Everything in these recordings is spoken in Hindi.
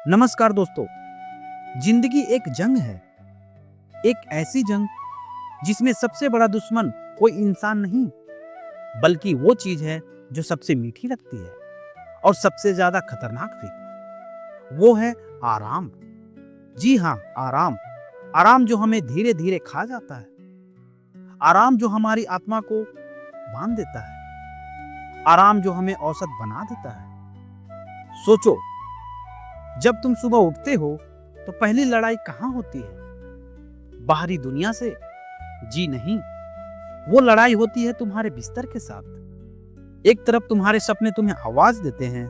नमस्कार दोस्तों। जिंदगी एक जंग है। एक ऐसी जंग जिसमें सबसे बड़ा दुश्मन कोई इंसान नहीं, बल्कि वो चीज है जो सबसे मीठी लगती है और सबसे ज्यादा खतरनाक भी। वो है आराम। जी हाँ, आराम। आराम जो हमें धीरे धीरे खा जाता है। आराम जो हमारी आत्मा को बांध देता है। आराम जो हमें औसत बना देता है। सोचो, जब तुम सुबह उठते हो तो पहली लड़ाई कहाँ होती है? बाहरी दुनिया से? जी नहीं, वो लड़ाई होती है तुम्हारे बिस्तर के साथ। एक तरफ तुम्हारे सपने तुम्हें आवाज देते हैं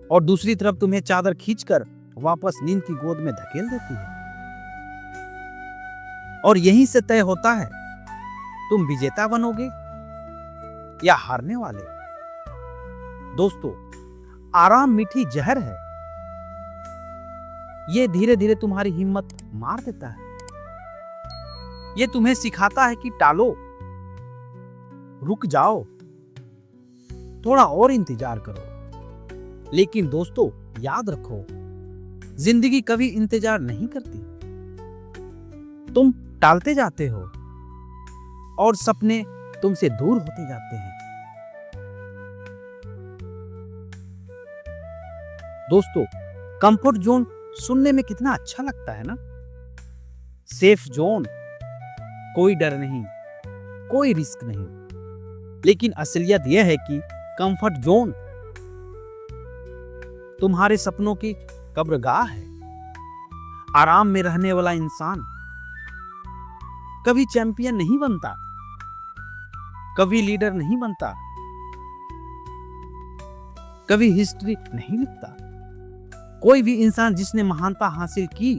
और दूसरी तरफ तुम्हें चादर खींचकर वापस नींद की गोद में धकेल देती है। और यहीं से तय होता है, तुम विजेता बनोगे या हारने वाले। दोस्तों, आराम मीठी जहर है। ये धीरे धीरे तुम्हारी हिम्मत मार देता है। ये तुम्हें सिखाता है कि टालो, रुक जाओ, थोड़ा और इंतजार करो। लेकिन दोस्तों, याद रखो, जिंदगी कभी इंतजार नहीं करती। तुम टालते जाते हो और सपने तुमसे दूर होते जाते हैं। दोस्तों, कंफर्ट जोन सुनने में कितना अच्छा लगता है ना? सेफ जोन, कोई डर नहीं, कोई रिस्क नहीं। लेकिन असलियत यह है कि कंफर्ट जोन तुम्हारे सपनों की कब्रगाह है। आराम में रहने वाला इंसान कभी चैंपियन नहीं बनता, कभी लीडर नहीं बनता, कभी हिस्ट्री नहीं लिखता। कोई भी इंसान जिसने महानता हासिल की,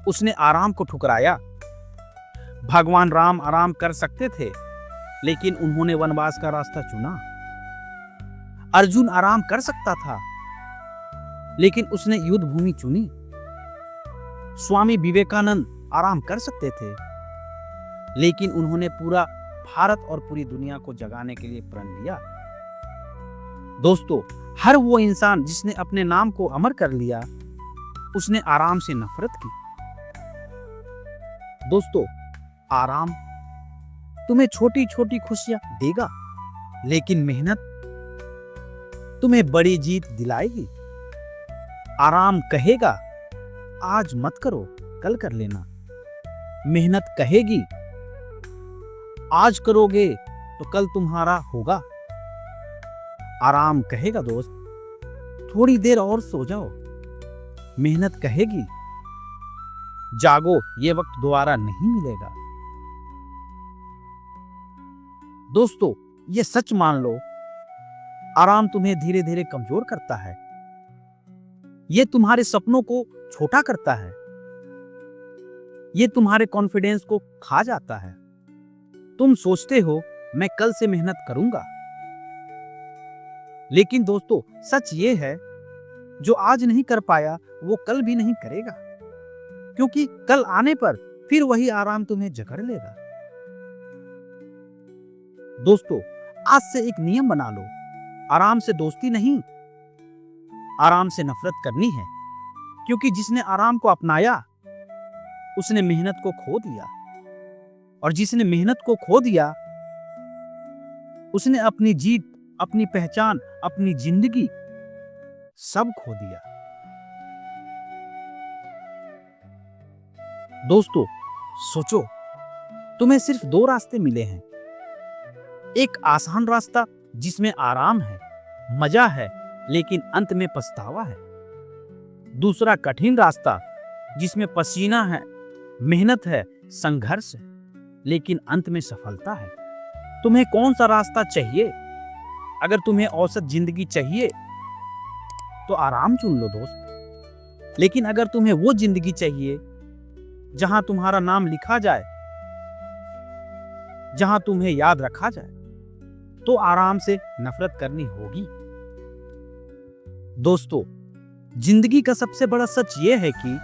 उसने आराम को ठुकराया। भगवान राम आराम कर सकते थे, लेकिन उन्होंने वनवास का रास्ता चुना। अर्जुन आराम कर सकता था, लेकिन उसने युद्ध भूमि चुनी। स्वामी विवेकानंद आराम कर सकते थे, लेकिन उन्होंने पूरा भारत और पूरी दुनिया को जगाने के लिए प्रण लिया। दोस्तों, हर वो इंसान जिसने अपने नाम को अमर कर लिया, उसने आराम से नफरत की। दोस्तों, आराम तुम्हें छोटी छोटी खुशियां देगा, लेकिन मेहनत तुम्हें बड़ी जीत दिलाएगी। आराम कहेगा, आज मत करो, कल कर लेना। मेहनत कहेगी, आज करोगे तो कल तुम्हारा होगा। आराम कहेगा, दोस्त, थोड़ी देर और सो जाओ। मेहनत कहेगी, जागो, ये वक्त दोबारा नहीं मिलेगा। दोस्तों, ये सच मान लो, आराम तुम्हें धीरे धीरे कमजोर करता है। ये तुम्हारे सपनों को छोटा करता है। ये तुम्हारे कॉन्फिडेंस को खा जाता है। तुम सोचते हो, मैं कल से मेहनत करूंगा। लेकिन दोस्तों, सच ये है, जो आज नहीं कर पाया वो कल भी नहीं करेगा, क्योंकि कल आने पर फिर वही आराम तुम्हें जकड़ लेगा। दोस्तों, आज से एक नियम बना लो, आराम से दोस्ती नहीं, आराम से नफरत करनी है। क्योंकि जिसने आराम को अपनाया, उसने मेहनत को खो दिया, और जिसने मेहनत को खो दिया, उसने अपनी जीत, अपनी पहचान, अपनी जिंदगी सब खो दिया। दोस्तों, सोचो, तुम्हें सिर्फ दो रास्ते मिले हैं। एक आसान रास्ता जिसमें आराम है, मजा है, लेकिन अंत में पछतावा है। दूसरा कठिन रास्ता जिसमें पसीना है, मेहनत है, संघर्ष है, लेकिन अंत में सफलता है। तुम्हें कौन सा रास्ता चाहिए? अगर तुम्हें औसत जिंदगी चाहिए तो आराम चुन लो दोस्त। लेकिन अगर तुम्हें वो जिंदगी चाहिए जहां तुम्हारा नाम लिखा जाए, जहां तुम्हें याद रखा जाए, तो आराम से नफरत करनी होगी। दोस्तों, जिंदगी का सबसे बड़ा सच यह है कि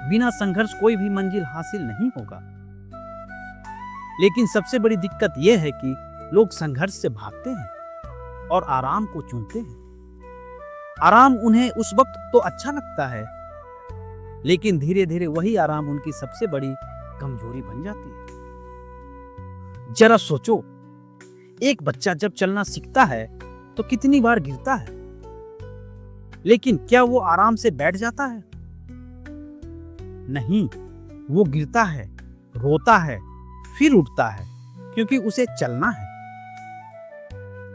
बिना संघर्ष कोई भी मंजिल हासिल नहीं होगा। लेकिन सबसे बड़ी दिक्कत यह है कि लोग संघर्ष से भागते हैं और आराम को चुनते हैं। आराम उन्हें उस वक्त तो अच्छा लगता है, लेकिन धीरे धीरे वही आराम उनकी सबसे बड़ी कमजोरी बन जाती है। जरा सोचो, एक बच्चा जब चलना सीखता है तो कितनी बार गिरता है, लेकिन क्या वो आराम से बैठ जाता है? नहीं, वो गिरता है, रोता है, फिर उठता है, क्योंकि उसे चलना है।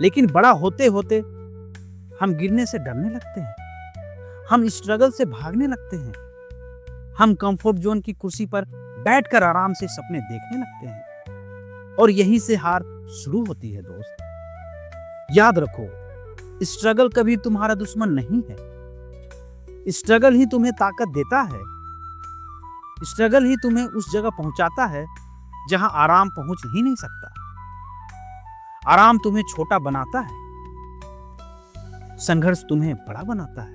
लेकिन बड़ा होते होते हम गिरने से डरने लगते हैं, हम स्ट्रगल से भागने लगते हैं, हम कंफर्ट जोन की कुर्सी पर बैठकर आराम से सपने देखने लगते हैं, और यहीं से हार शुरू होती है। दोस्त, याद रखो, स्ट्रगल कभी तुम्हारा दुश्मन नहीं है। स्ट्रगल ही तुम्हें ताकत देता है। स्ट्रगल ही तुम्हें उस जगह पहुंचाता है जहां आराम पहुंच ही नहीं सकता। आराम तुम्हें छोटा बनाता है, संघर्ष तुम्हें बड़ा बनाता है।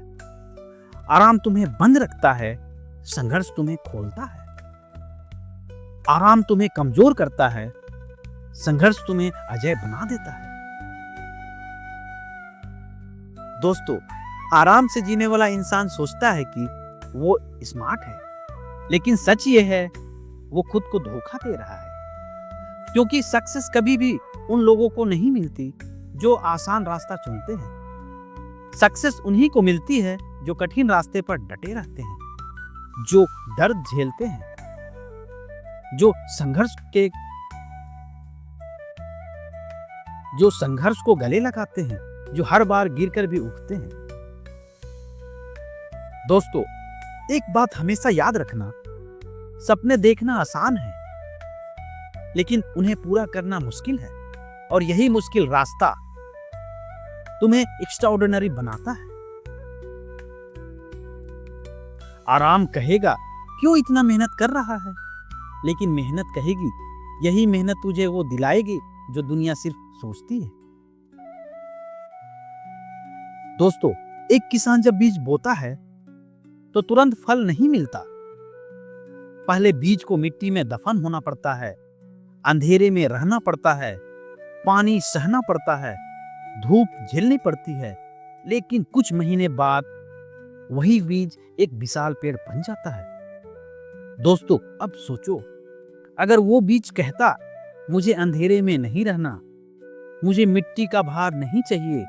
आराम तुम्हें बंद रखता है, संघर्ष तुम्हें खोलता है। आराम तुम्हें कमजोर करता है, संघर्ष तुम्हें अजय बना देता है। दोस्तों, आराम से जीने वाला इंसान सोचता है कि वो स्मार्ट है, लेकिन सच ये है वो खुद को धोखा दे रहा है, क्योंकि सक्सेस कभी भी उन लोगों को नहीं मिलती जो आसान रास्ता चुनते हैं। सक्सेस उन्हीं को मिलती है जो कठिन रास्ते पर डटे रहते हैं, जो दर्द झेलते हैं, जो संघर्ष को गले लगाते हैं, जो हर बार गिरकर भी उठते हैं। दोस्तों, एक बात हमेशा याद रखना, सपने देखना आसान है, लेकिन उन्हें पूरा करना मुश्किल है, और यही मुश्किल रास्ता तुम्हें एक्स्ट्राऑर्डिनरी बनाता है। आराम कहेगा क्यों इतना मेहनत कर रहा है, लेकिन मेहनत कहेगी यही मेहनत तुझे वो दिलाएगी जो दुनिया सिर्फ सोचती है। दोस्तों, एक किसान जब बीज बोता है तो तुरंत फल नहीं मिलता। पहले बीज को मिट्टी में दफन होना पड़ता है, अंधेरे में रहना पड़ता है, पानी सहना पड़ता है, धूप झेलनी पड़ती है, लेकिन कुछ महीने बाद वही बीज एक विशाल पेड़ बन जाता है। दोस्तों, अब सोचो, अगर वो बीज कहता मुझे अंधेरे में नहीं रहना, मुझे मिट्टी का भार नहीं चाहिए,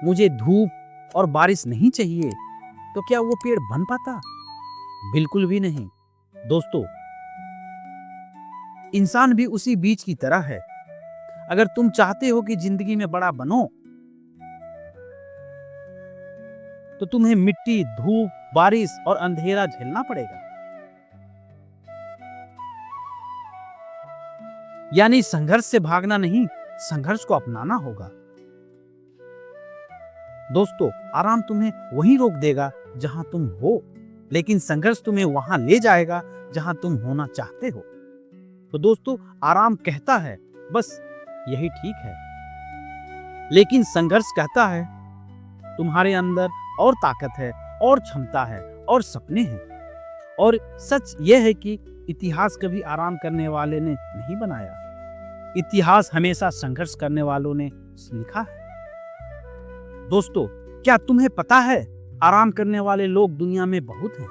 मुझे धूप और बारिश नहीं चाहिए, तो क्या वो पेड़ बन पाता? बिल्कुल भी नहीं। दोस्तों, इंसान भी उसी बीज की तरह है। अगर तुम चाहते हो कि जिंदगी में बड़ा बनो, तो तुम्हें मिट्टी, धूप, बारिश और अंधेरा झेलना पड़ेगा। यानी संघर्ष से भागना नहीं, संघर्ष को अपनाना होगा। दोस्तों, आराम तुम्हें वहीं रोक देगा जहां तुम हो, लेकिन संघर्ष तुम्हें वहां ले जाएगा जहां तुम होना चाहते हो। तो दोस्तों, आराम कहता है बस यही ठीक है, लेकिन संघर्ष कहता है तुम्हारे अंदर और ताकत है, और क्षमता है, और सपने हैं। और सच यह है कि इतिहास कभी आराम करने वाले ने नहीं बनाया, इतिहास हमेशा संघर्ष करने वालों ने लिखा है। दोस्तों, क्या तुम्हें पता है, आराम करने वाले लोग दुनिया में बहुत हैं,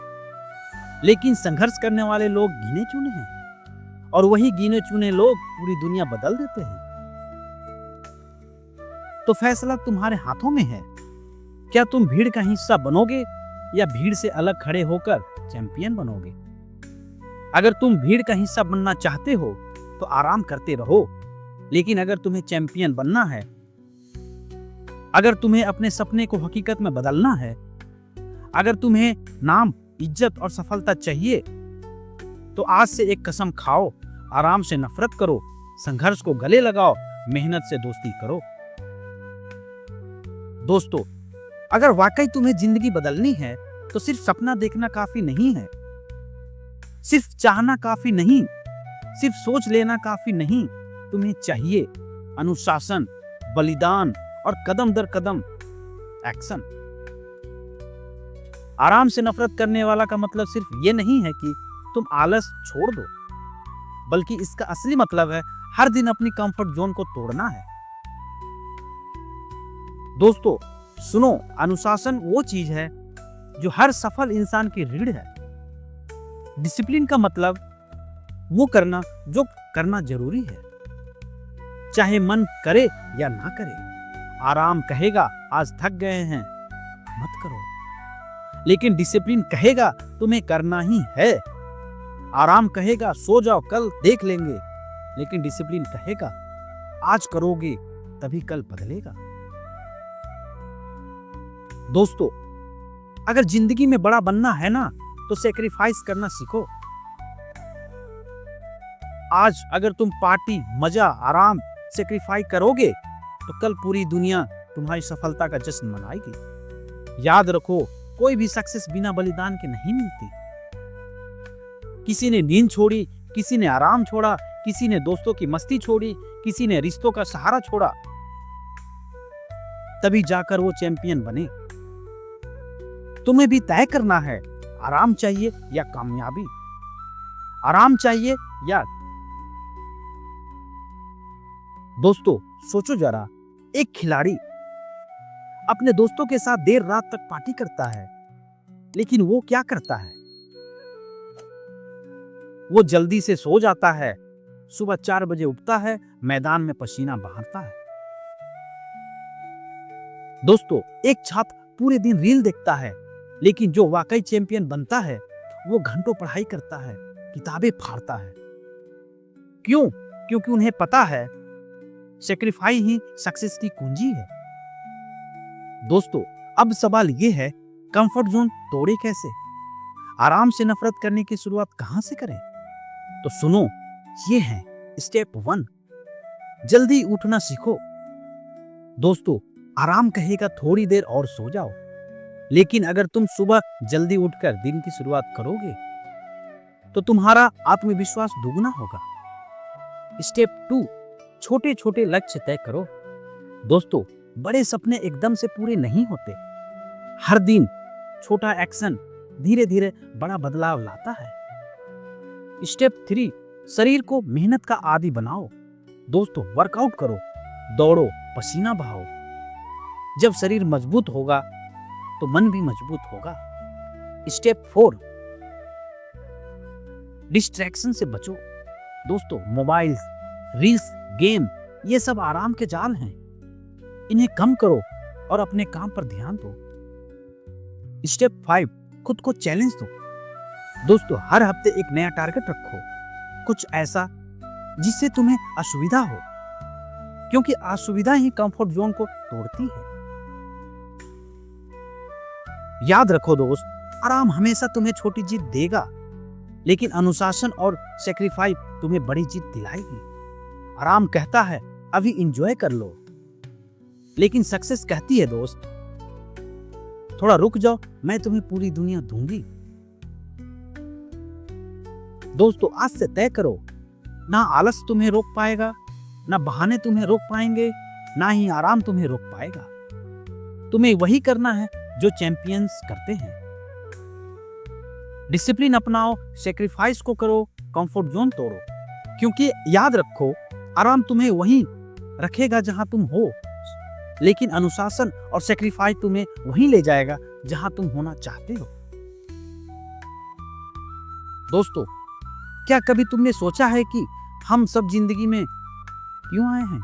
लेकिन संघर्ष करने वाले लोग गिने चुने हैं, और वही गिने चुने लोग पूरी दुनिया बदल देते हैं। तो फैसला तुम्हारे हाथों में है। क्या तुम भीड़ का हिस्सा बनोगे या भीड़ से अलग खड़े होकर चैंपियन बनोगे? अगर तुम भीड़ का हिस्सा बनना चाहते हो तो आराम करते रहो, लेकिन अगर तुम्हें चैंपियन बनना है, अगर तुम्हें अपने सपने को हकीकत में बदलना है, अगर तुम्हें नाम, इज्जत और सफलता चाहिए, तो आज से एक कसम खाओ, आराम से नफरत करो, संघर्ष को गले लगाओ, मेहनत से दोस्ती करो। दोस्तों, अगर वाकई तुम्हें जिंदगी बदलनी है तो सिर्फ सपना देखना काफी नहीं है, सिर्फ चाहना काफी नहीं, सिर्फ सोच लेना काफी नहीं। तुम्हें चाहिए अनुशासन, बलिदान और कदम दर कदम एक्शन। आराम से नफरत करने वाला का मतलब सिर्फ ये नहीं है कि तुम आलस छोड़ दो, बल्कि इसका असली मतलब है हर दिन अपनी कंफर्ट जोन को तोड़ना है। दोस्तों, सुनो, अनुशासन वो चीज है जो हर सफल इंसान की रीढ़ है। डिसिप्लिन का मतलब वो करना जो करना जरूरी है, चाहे मन करे या ना करे। आराम कहेगा आज थक गए हैं, मत करो, लेकिन डिसिप्लिन कहेगा तुम्हें करना ही है। आराम कहेगा सो जाओ कल देख लेंगे, लेकिन डिसिप्लिन कहेगा आज करोगे तभी कल बदलेगा। दोस्तों, अगर जिंदगी में बड़ा बनना है ना तो सेक्रीफाइस करना सीखो। आज अगर तुम पार्टी, मजा, आराम सेक्रीफाइस करोगे तो कल पूरी दुनिया तुम्हारी सफलता का जश्न मनाएगी। याद रखो, कोई भी सक्सेस बिना बलिदान के नहीं मिलती। किसी ने नींद छोड़ी, किसी ने आराम छोड़ा, किसी ने दोस्तों की मस्ती छोड़ी, किसी ने रिश्तों का सहारा छोड़ा, तभी जाकर वो चैंपियन बने। तुम्हें भी तय करना है, आराम चाहिए या कामयाबी, आराम चाहिए या। दोस्तों सोचो जरा, एक खिलाड़ी अपने दोस्तों के साथ देर रात तक पार्टी करता है, लेकिन वो क्या करता है? वो जल्दी से सो जाता है, सुबह 4 बजे उठता है, मैदान में पसीना बहाता है। दोस्तों, एक छात्र पूरे दिन रील देखता है, लेकिन जो वाकई चैंपियन बनता है वो घंटों पढ़ाई करता है, किताबें फाड़ता है। क्यों? क्योंकि उन्हें पता है सेक्रीफाइस ही सक्सेस की कुंजी है। दोस्तों, अब सवाल ये है, कंफर्ट जोन तोड़े कैसे? आराम से नफरत करने की शुरुआत कहां से करें? तो सुनो, ये है स्टेप 1, जल्दी उठना सीखो। दोस्तों, आराम कहेगा थोड़ी देर और सो जाओ, लेकिन अगर तुम सुबह जल्दी उठकर दिन की शुरुआत करोगे तो तुम्हारा आत्मविश्वास दुगना होगा। स्टेप 2, छोटे छोटे लक्ष्य तय करो। दोस्तों, बड़े सपने एकदम से पूरे नहीं होते। हर दिन छोटा एक्शन धीरे धीरे बड़ा बदलाव लाता है। स्टेप 3, शरीर को मेहनत का आदी बनाओ। दोस्तों, वर्कआउट करो, दौड़ो, पसीना बहाओ। जब शरीर मजबूत होगा तो मन भी मजबूत होगा। स्टेप 4, डिस्ट्रैक्शन से बचो। दोस्तों, मोबाइल, रील्स, गेम, ये सब आराम के जाल हैं। इन्हें कम करो और अपने काम पर ध्यान दो। स्टेप 5, खुद को चैलेंज दो। दोस्तों, हर हफ्ते एक नया टारगेट रखो, कुछ ऐसा जिससे तुम्हें असुविधा हो, क्योंकि असुविधा ही कंफर्ट जोन को तोड़ती है। याद रखो दोस्त, आराम हमेशा तुम्हें छोटी जीत देगा, लेकिन अनुशासन और सेक्रीफाइस तुम्हें बड़ी जीत दिलाएगी। आराम कहता है अभी एंजॉय कर लो, लेकिन सक्सेस कहती है दोस्त थोड़ा रुक जाओ, मैं तुम्हें पूरी दुनिया दूंगी। दोस्तों, आज से तय करो, ना आलस तुम्हें रोक पाएगा, ना बहाने तुम्हें रोक पाएंगे, ना ही आराम तुम्हें रोक पाएगा। तुम्हें वही करना है जो चैंपियंस करते हैं। डिसिप्लिन अपनाओ, सेक्रीफाइस को करो, कंफर्ट जोन तोड़ो, क्योंकि याद रखो, आराम तुम्हें वहीं रखेगा जहां तुम हो, लेकिन अनुशासन और सेक्रीफाइस तुम्हें वहीं ले जाएगा जहां तुम होना चाहते हो। दोस्तों, क्या कभी तुमने सोचा है कि हम सब जिंदगी में क्यों आए हैं?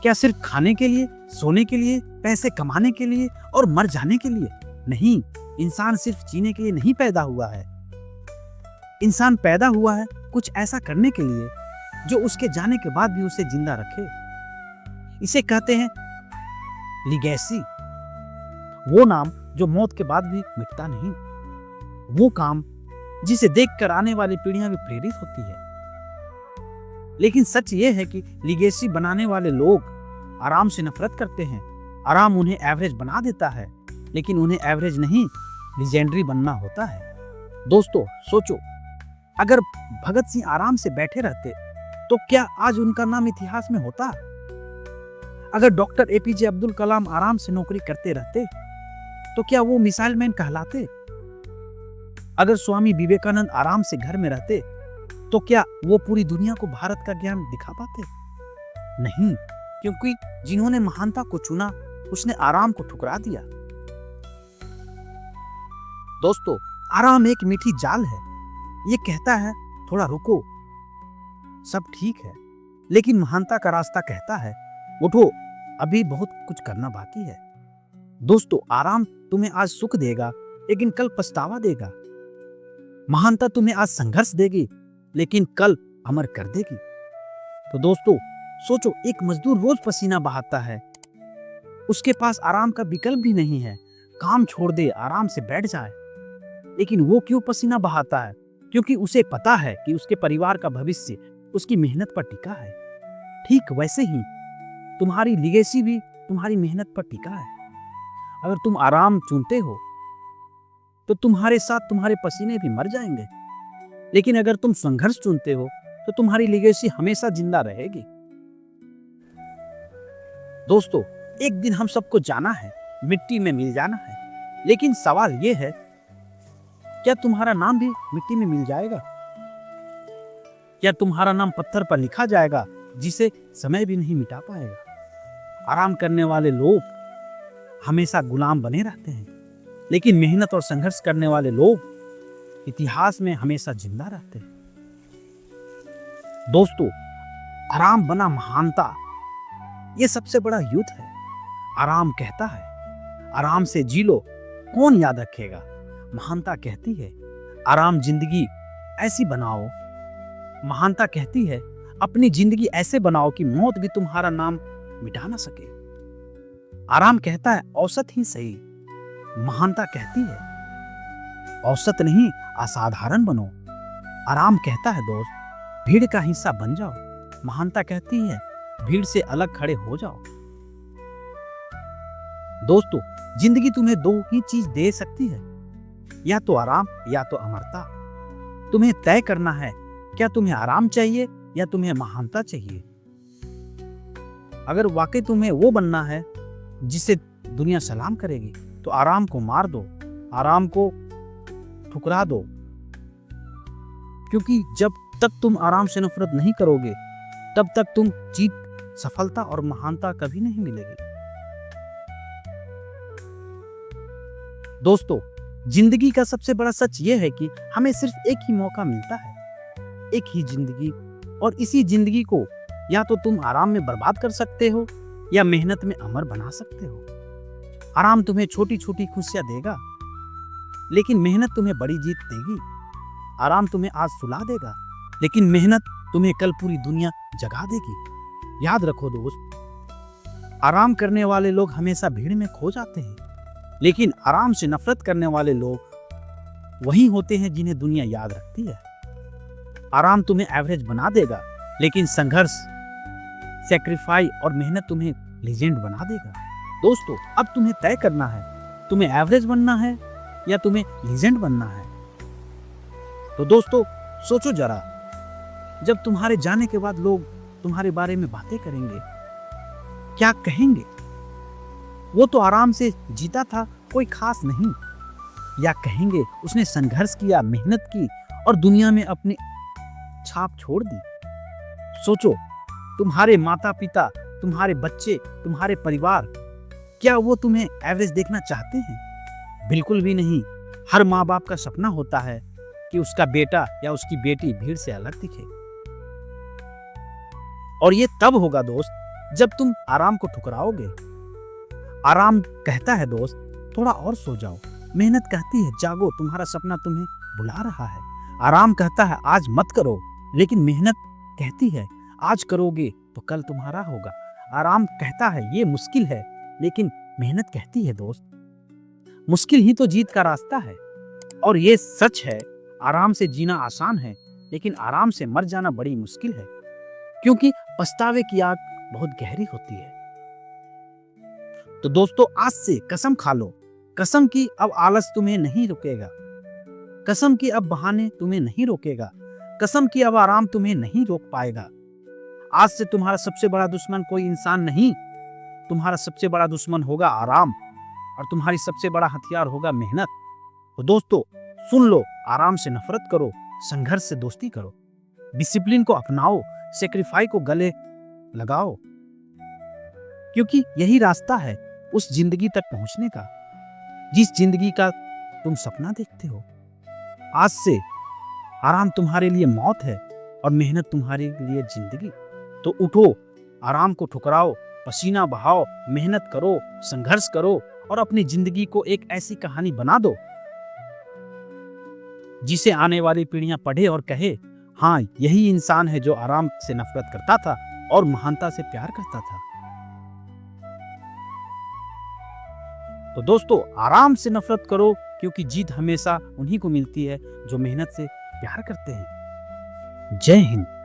क्या सिर्फ खाने के लिए, सोने के लिए, पैसे कमाने के लिए और मर जाने के लिए? नहीं, इंसान सिर्फ जीने के लिए नहीं पैदा हुआ है। इंसान पैदा हुआ है कुछ ऐसा करने के लिए जो उसके जाने के बाद भी उसे जिंदा रखे। इसे कहते हैं लीगेसी। वो नाम जो मौत के बाद भी मिटता नहीं, वो काम जिसे देखकर आने वाली पीढ़ियां भी प्रेरित होती है। लेकिन सच ये है कि लीगेसी बनाने वाले लोग आराम से नफरत करते हैं। आराम उन्हें एवरेज बना देता है, लेकिन उन्हें एवरेज नहीं, लीजेंडरी बनना होता है। दोस्तों सोचो, अगर भगत सिंह आराम से बैठे रहते तो क्या आज उनका नाम इतिहास में होता? अगर डॉक्टर एपीजे अब्दुल कलाम आराम से नौकरी करते रहते तो क्या वो मिसाइल मैन कहलाते? अगर स्वामी विवेकानंद आराम से घर में रहते तो क्या वो पूरी दुनिया को भारत का ज्ञान दिखा पाते? नहीं, क्योंकि जिन्होंने महानता को चुना उसने आराम को ठुकरा दिया। दोस्तों, आराम एक मीठी जाल है। ये कहता है थोड़ा रुको, सब ठीक है। लेकिन महानता का रास्ता कहता है उठो, अभी बहुत कुछ करना बाकी है। दोस्तों, आराम तुम्हें आज सुख देगा लेकिन कल पछतावा देगा। महानता तुम्हें आज संघर्ष देगी लेकिन कल अमर कर देगी। तो दोस्तों सोचो, एक मजदूर रोज पसीना बहाता है, उसके पास आराम का विकल्प भी नहीं है। काम छोड़ दे, आराम से बैठ जाए, लेकिन वो क्यों पसीना बहाता है? क्योंकि उसे पता है कि उसके परिवार का भविष्य उसकी मेहनत पर टिका है। ठीक वैसे ही तुम्हारी लीगेसी भी तुम्हारी मेहनत पर टिका है। अगर तुम आराम चुनते हो तो तुम्हारे साथ तुम्हारे पसीने भी मर जाएंगे, लेकिन अगर तुम संघर्ष चुनते हो तो तुम्हारी लीगेसी हमेशा जिंदा रहेगी। दोस्तों, एक दिन हम सबको जाना है, मिट्टी में मिल जाना है, लेकिन सवाल यह है, क्या तुम्हारा नाम भी मिट्टी में मिल जाएगा? क्या तुम्हारा नाम पत्थर पर लिखा जाएगा जिसे समय भी नहीं मिटा पाएगा? आराम करने वाले लोग हमेशा गुलाम बने रहते हैं, लेकिन मेहनत और संघर्ष करने वाले लोग इतिहास में हमेशा जिंदा रहते हैं। दोस्तों, आराम बना महानता, ये सबसे बड़ा युद्ध है। आराम कहता है आराम से जी लो, कौन याद रखेगा? महानता कहती है आराम जिंदगी ऐसी बनाओ। महानता कहती है अपनी जिंदगी ऐसे बनाओ कि मौत भी तुम्हारा नाम मिटा ना सके। आराम कहता है औसत ही सही। महानता कहती है औसत नहीं, असाधारण बनो। आराम कहता है दोस्त भीड़ का हिस्सा बन जाओ। महानता कहती है भीड़ से अलग खड़े हो जाओ। दोस्तों, जिंदगी तुम्हें दो ही चीज दे सकती है, या तो आराम या तो अमरता। तुम्हें तय करना है क्या तुम्हें आराम चाहिए या तुम्हें महानता चाहिए। अगर वाकई तुम्हें वो बनना है जिसे दुनिया सलाम करेगी तो आराम को मार दो, आराम को ठुकरा दो, क्योंकि जब तक तुम आराम से नफरत नहीं करोगे तब तक तुम जीत, सफलता और महानता कभी नहीं मिलेगी। दोस्तों, जिंदगी का सबसे बड़ा सच यह है कि हमें सिर्फ एक ही मौका मिलता है, एक ही जिंदगी, और इसी जिंदगी को या तो तुम आराम में बर्बाद कर सकते हो या मेहनत में अमर बना सकते हो। आराम तुम्हें छोटी छोटी खुशियां देगा, लेकिन मेहनत तुम्हें बड़ी जीत देगी। आराम तुम्हें आज सुला देगा, लेकिन मेहनत तुम्हें कल पूरी दुनिया जगा देगी। याद रखो दोस्त, आराम करने वाले लोग हमेशा भीड़ में खो जाते हैं, लेकिन आराम से नफरत करने वाले लोग वही होते हैं जिन्हें दुनिया याद रखती है। आराम तुम्हें एवरेज बना देगा, लेकिन संघर्ष, सैक्रिफाइस और मेहनत तुम्हें लेजेंड बना देगा। दोस्तों, अब तुम्हें तय करना है, तुम्हें एवरेज बनना है या तुम्हें लीजेंड बनना है। तो दोस्तों सोचो जरा, जब तुम्हारे जाने के बाद लोग तुम्हारे बारे में बातें करेंगे, क्या कहेंगे? वो तो आराम से जीता था, कोई खास नहीं। या कहेंगे उसने संघर्ष किया, मेहनत की और दुनिया में अपनी छाप छोड़ दी। सोचो, तुम्हारे माता पिता, तुम्हारे बच्चे, तुम्हारे परिवार, क्या वो तुम्हें एवरेज देखना चाहते हैं? बिल्कुल भी नहीं। हर माँ बाप का सपना होता है कि उसका बेटा या उसकी बेटी भीड़ से अलग दिखे। और ये तब होगा दोस्त जब तुम आराम को ठुकराओगे। आराम कहता है दोस्त थोड़ा और सो जाओ। मेहनत कहती है जागो, तुम्हारा सपना तुम्हें बुला रहा है। आराम कहता है आज मत करो, लेकिन मेहनत कहती है आज करोगे तो कल तुम्हारा होगा। आराम कहता है ये मुश्किल है, लेकिन मेहनत कहती है दोस्त मुश्किल ही तो जीत का रास्ता है। और ये सच है, आराम से जीना आसान है, लेकिन आराम से मर जाना बड़ी मुश्किल है, क्योंकि पछतावे की आग बहुत गहरी होती है। तो दोस्तों आज से कसम खा लो, कसम की अब आलस तुम्हें नहीं रोकेगा, कसम की अब बहाने तुम्हें नहीं रोकेगा, कसम की अब आराम तुम्हें नहीं रोक पाएगा। आज से तुम्हारा सबसे बड़ा दुश्मन कोई इंसान नहीं, तुम्हारा सबसे बड़ा दुश्मन होगा आराम, और तुम्हारी सबसे बड़ा हथियार होगा मेहनत। तो दोस्तों सुन लो, आराम से नफरत करो, संघर्ष से दोस्ती करो, डिसिप्लिन को अपनाओ, सेक्रीफाइस को गले लगाओ, क्योंकि यही रास्ता है उस जिंदगी तक पहुंचने का, जिस जिंदगी का तुम सपना देखते हो। आज से आराम तुम्हारे लिए मौत है और मेहनत तुम्हारे लिए जिंदगी। तो उठो, आराम को ठुकराओ, पसीना बहाओ, मेहनत करो, संघर्ष करो और अपनी जिंदगी को एक ऐसी कहानी बना दो जिसे आने वाली पीढ़ियां पढ़े और कहे, हाँ, यही इंसान है जो आराम से नफरत करता था और महानता से प्यार करता था। तो दोस्तों, आराम से नफरत करो, क्योंकि जीत हमेशा उन्हीं को मिलती है जो मेहनत से प्यार करते हैं। जय हिंद।